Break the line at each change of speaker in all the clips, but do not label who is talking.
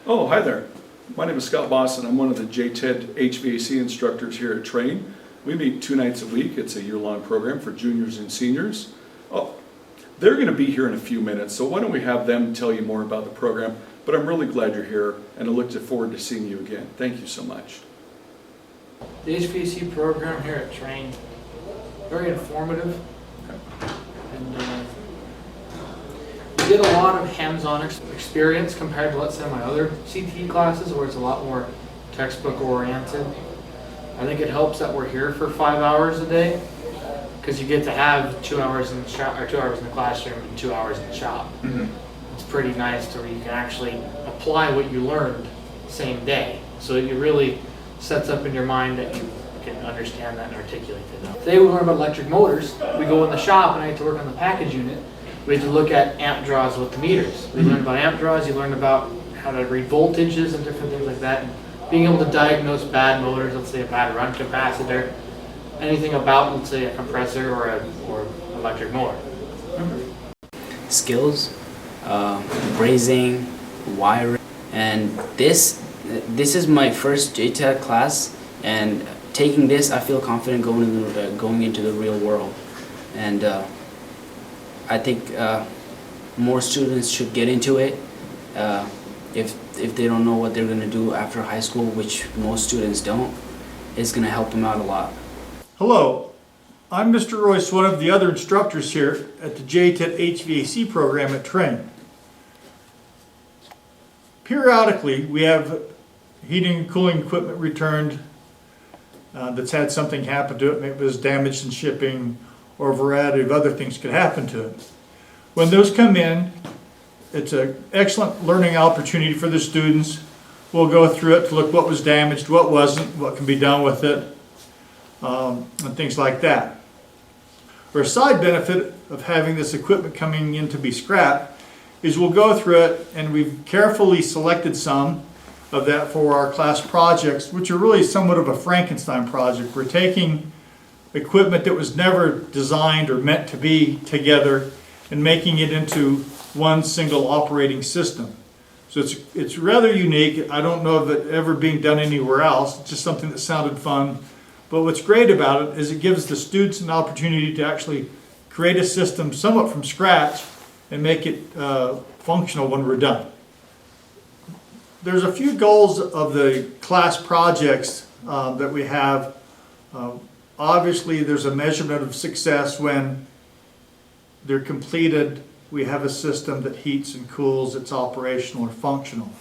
Oh, hi there. My name is Scott Boss, and I'm one of the JTED HVAC instructors here at Trane. We meet 2 nights a week. It's a year-long program for juniors and seniors. Oh, they're going to be here in a few minutes, so why don't we have them tell you more about the program. But I'm really glad you're here, and I look forward to seeing you again. Thank you so much.
The HVAC program here at Trane, very informative, and we get a lot of hands-on experience compared to, let's say, my other CTE classes where it's a lot more textbook oriented. I think it helps that we're here for 5 hours a day because you get to have 2 hours in the shop, or 2 hours in the classroom and 2 hours in the shop. Mm-hmm. It's pretty nice to where you can actually apply what you learned same day, so it really sets up in your mind that you can understand that and articulate it. Today we learn about electric motors. We go in the shop and I had to work on the package unit. We had to look at amp draws with the meters. We learned about amp draws, you learn about how to read voltages and different things like that. And being able to diagnose bad motors, let's say a bad run capacitor, anything about, let's say, a compressor or electric motor.
Skills, brazing, wiring, and this is my first JTED class, and taking this I feel confident going into the real world, and I think more students should get into it if they don't know what they're going to do after high school, which most students don't. It's going to help them out a lot.
Hello, I'm Mr. Royce, one of the other instructors here at the JTED HVAC program at Trane. Periodically, we have heating and cooling equipment returned that's had something happen to it. Maybe it was damaged in shipping, or a variety of other things could happen to it. When those come in, it's an excellent learning opportunity for the students. We'll go through it to look what was damaged, what wasn't, what can be done with it, and things like that. Or a side benefit of having this equipment coming in to be scrapped is we'll go through it, and we've carefully selected some of that for our class projects, which are really somewhat of a Frankenstein project. We're taking equipment that was never designed or meant to be together and making it into one single operating system. So it's rather unique. I don't know of it ever being done anywhere else. It's just something that sounded fun. But what's great about it is it gives the students an opportunity to actually create a system somewhat from scratch and make it functional when we're done. There's a few goals of the class projects that we have. Obviously, there's a measurement of success when they're completed. We have a system that heats and cools, it's operational or functional.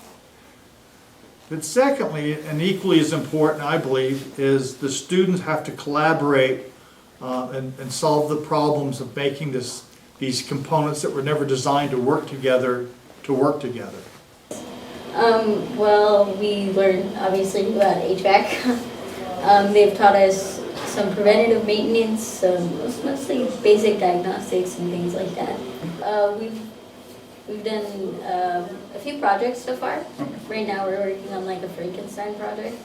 But secondly, and equally as important, I believe, is the students have to collaborate and solve the problems of making these components that were never designed to work together.
Well, we learned obviously about HVAC. They've taught us some preventative maintenance, mostly basic diagnostics and things like that. We've done a few projects so far. Right now we're working on like a Frankenstein project.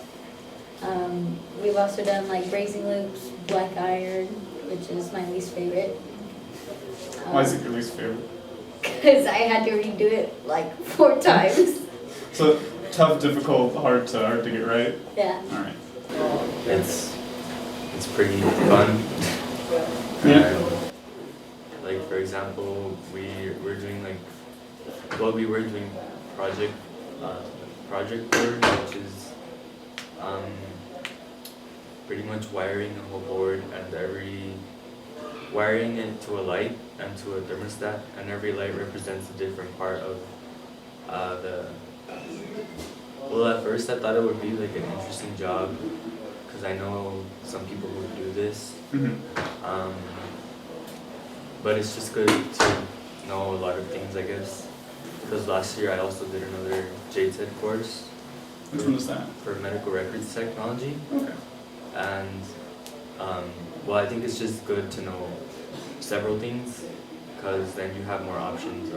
We've also done like brazing loops, black iron, which is my least favorite.
Why is it your least favorite?
Because I had to redo it like 4 times.
So tough, difficult, hard to get right?
Yeah.
All right.
It's pretty fun.
Yeah.
Like for example, we were doing project board, which is pretty much wiring a whole board and wiring it to a light and to a thermostat, and every light represents a different part of well, at first I thought it would be like an interesting job because I know some people who do this. Mm-hmm. But it's just good to know a lot of things, I guess. Because last year I also did another JTED course.
Which one was that?
For medical records technology.
Okay.
And well, I think it's just good to know several things because then you have more options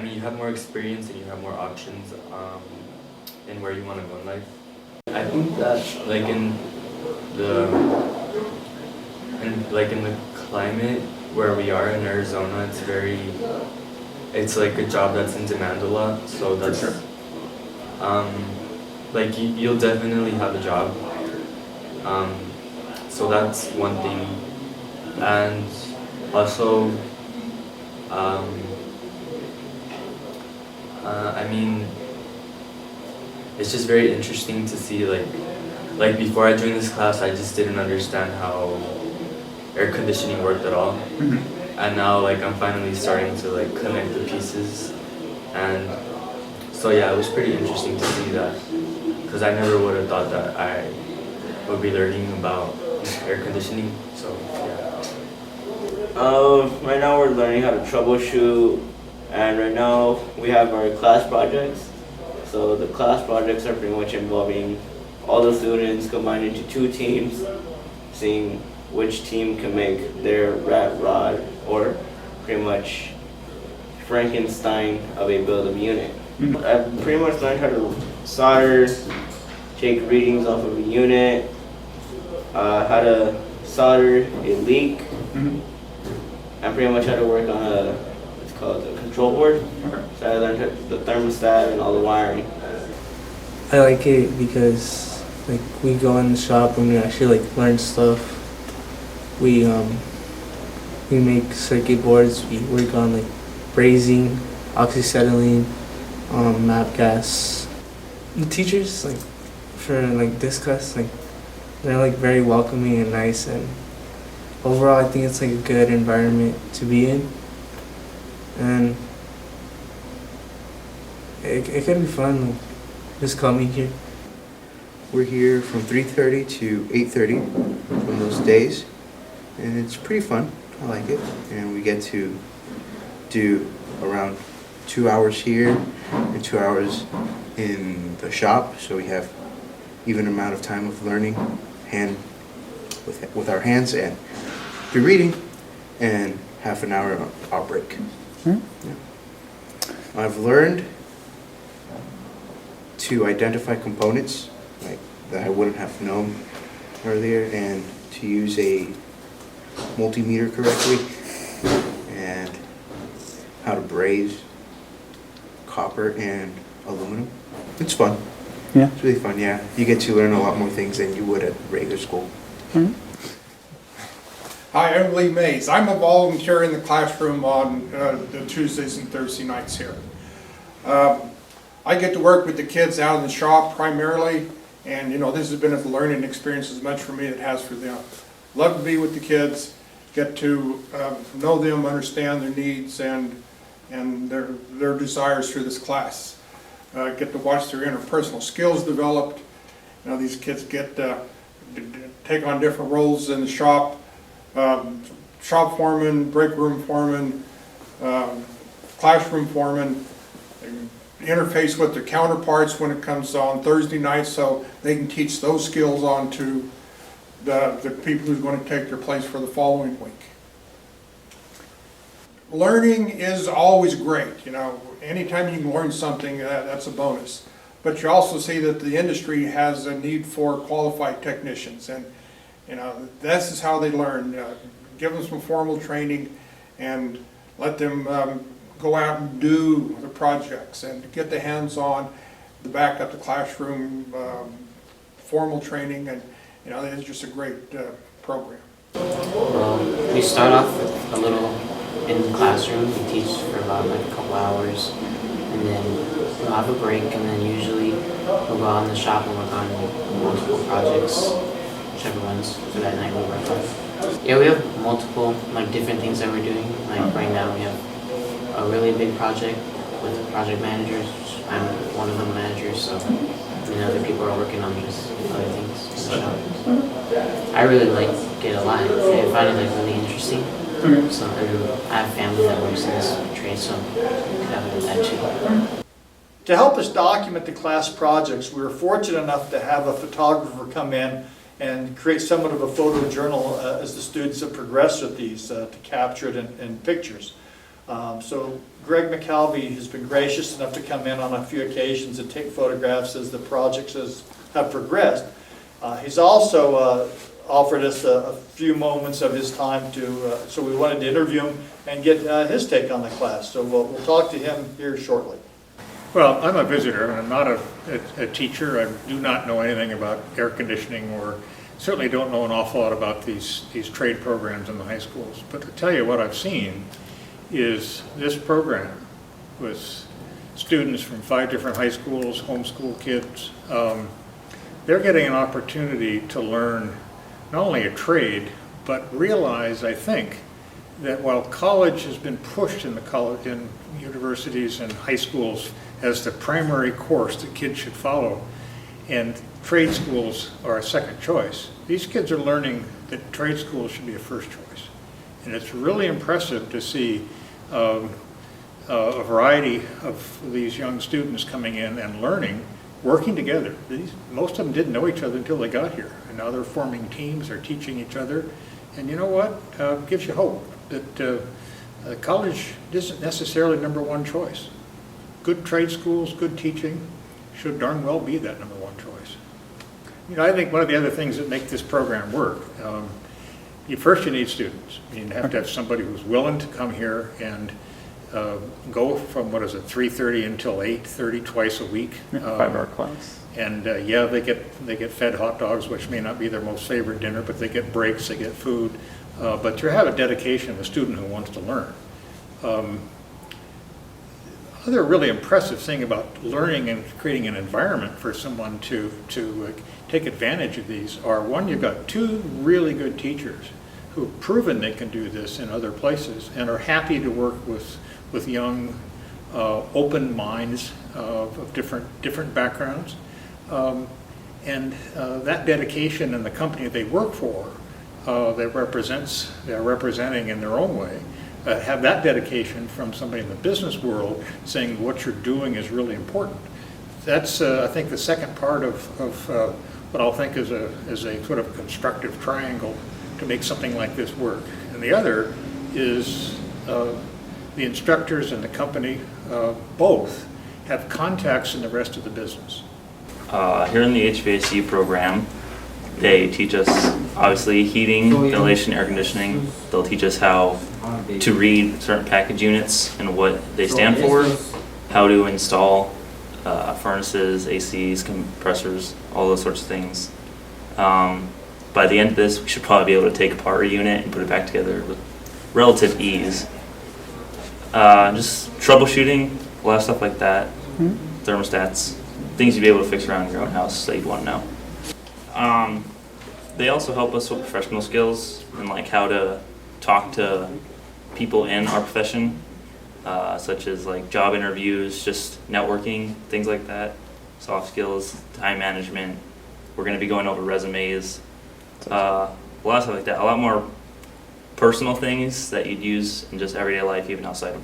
you have more experience and you have more options in where you want to go in life. I think that like in the climate where we are in Arizona, it's like a job that's in demand a lot. So that's like you'll definitely have a job. So that's one thing. And also, I mean, it's just very interesting to see like before I joined this class, I just didn't understand how air conditioning worked at all. And now like I'm finally starting to like connect the pieces, and so yeah, it was pretty interesting to see that, because I never would have thought that I would be learning about air conditioning. So yeah.
Right now we're learning how to troubleshoot, and right now we have our class projects. So the class projects are pretty much involving all the students combined into 2 teams, seeing which team can make their rat rod, or pretty much Frankenstein of a build-up unit. I've pretty much learned how to solder, take readings off of a unit, how to solder a leak, and pretty much how to work on a, what's called a control board. So I learned the thermostat and all the wiring.
I like it because like we go in the shop and we actually like learn stuff. We make circuit boards. We work on like brazing, oxyacetylene, map gas. The teachers like for like this class, like they're like very welcoming and nice, and overall I think it's like a good environment to be in, and it could be fun like just coming here.
We're here from 3:30 to 8:30 on those days, and it's pretty fun. I like it, and we get to do around 2 hours here and 2 hours in the shop, so we have even amount of time of learning with our hands, and be reading, and half an hour our break. Yeah. I've learned to identify components like that I wouldn't have known earlier, and to use a multimeter correctly, and how to braze copper and aluminum. It's fun.
Yeah.
It's really fun, yeah. You get to learn a lot more things than you would at regular school.
Hi, I'm Lee Mays. I'm a volunteer in the classroom on the Tuesdays and Thursday nights here. I get to work with the kids out in the shop primarily, and this has been a learning experience as much for me as it has for them. Love to be with the kids, get to know them, understand their needs and their desires through this class. Get to watch their interpersonal skills developed. These kids get to take on different roles in the shop. Shop foreman, break room foreman, classroom foreman, interface with their counterparts when it comes on Thursday nights, so they can teach those skills on to the people who's going to take their place for the following week. Learning is always great, anytime you can learn something, that's a bonus. But you also see that the industry has a need for qualified technicians, and this is how they learn. Give them some formal training and let them go out and do the projects and get the hands-on, the back up the classroom, formal training, and it's just a great program.
Well, we start off with a little in the classroom. We teach for about like a couple hours, and then we'll have a break, and then usually we'll go out in the shop and work on multiple projects, whichever ones for that night we work on. Yeah, we have multiple different things that we're doing. Like right now we have a really big project with project managers. I'm one of the managers, so other people are working on just other things in the shop. I really like it a lot. I find it really interesting. So I have family that works in this trade, so I could have it with that too.
To help us document the class projects, we were fortunate enough to have a photographer come in and create somewhat of a photo journal as the students have progressed with these to capture it in pictures. So Greg McAlvey has been gracious enough to come in on a few occasions and take photographs as the projects have progressed. He's also offered us a few moments of his time so we wanted to interview him and get his take on the class. So we'll talk to him here shortly. Well, I'm a visitor, and I'm not a teacher. I do not know anything about air conditioning, or certainly don't know an awful lot about these trade programs in the high schools. But to tell you what I've seen is this program with students from 5 different high schools, homeschool kids. They're getting an opportunity to learn not only a trade, but realize, I think, that while college has been pushed in universities and high schools as the primary course that kids should follow, and trade schools are a second choice, these kids are learning that trade schools should be a first choice. And it's really impressive to see a variety of these young students coming in and learning, working together. Most of them didn't know each other until they got here, and now they're forming teams, they're teaching each other. And you know what? Gives you hope that college isn't necessarily #1 choice. Good trade schools, good teaching should darn well be that #1 choice. You know, I think one of the other things that make this program work, first you need students. You have to have somebody who's willing to come here and go from, 3:30 until 8:30 twice a week.
5-hour class.
And yeah, they get fed hot dogs, which may not be their most favorite dinner, but they get breaks, they get food. But to have a dedication, a student who wants to learn. Other really impressive thing about learning and creating an environment for someone to take advantage of these are, one, you've got 2 really good teachers who've proven they can do this in other places and are happy to work with young, open minds of different backgrounds. And that dedication in the company they work for, they're representing in their own way, have that dedication from somebody in the business world saying what you're doing is really important. That's, I think, the second part of what I'll think is a sort of constructive triangle to make something like this work. And the other is the instructors and the company both have contacts in the rest of the business.
Here in the HVAC program, they teach us, obviously, heating, ventilation, air conditioning. They'll teach us how to read certain package units and what they stand for, how to install furnaces, ACs, compressors, all those sorts of things. By the end of this, we should probably be able to take apart a unit and put it back together with relative ease. Just troubleshooting, a lot of stuff like that, thermostats, things you'd be able to fix around your own house that you'd want to know. They also help us with professional skills and like how to talk to people in our profession, such as like job interviews, just networking, things like that, soft skills, time management. We're going to be going over resumes, a lot of stuff like that, a lot more personal things that you'd use in just everyday life, even outside of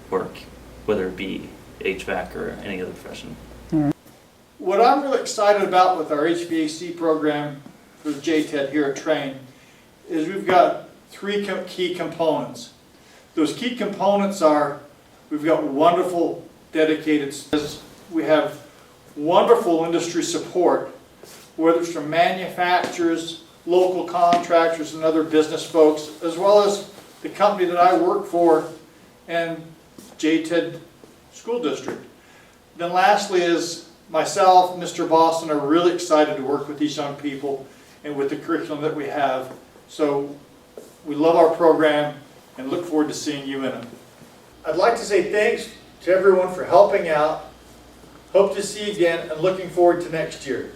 work, whether it be HVAC or any other profession.
What I'm really excited about with our HVAC program for JTED here at Trane is we've got 3 key components. Those key components are, we've got wonderful dedicated, we have wonderful industry support, whether it's from manufacturers, local contractors, and other business folks, as well as the company that I work for and JTED School District. Then lastly is myself, Mr. Boston are really excited to work with these young people and with the curriculum that we have. So we love our program and look forward to seeing you in it. I'd like to say thanks to everyone for helping out. Hope to see you again and looking forward to next year.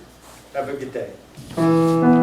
Have a good day.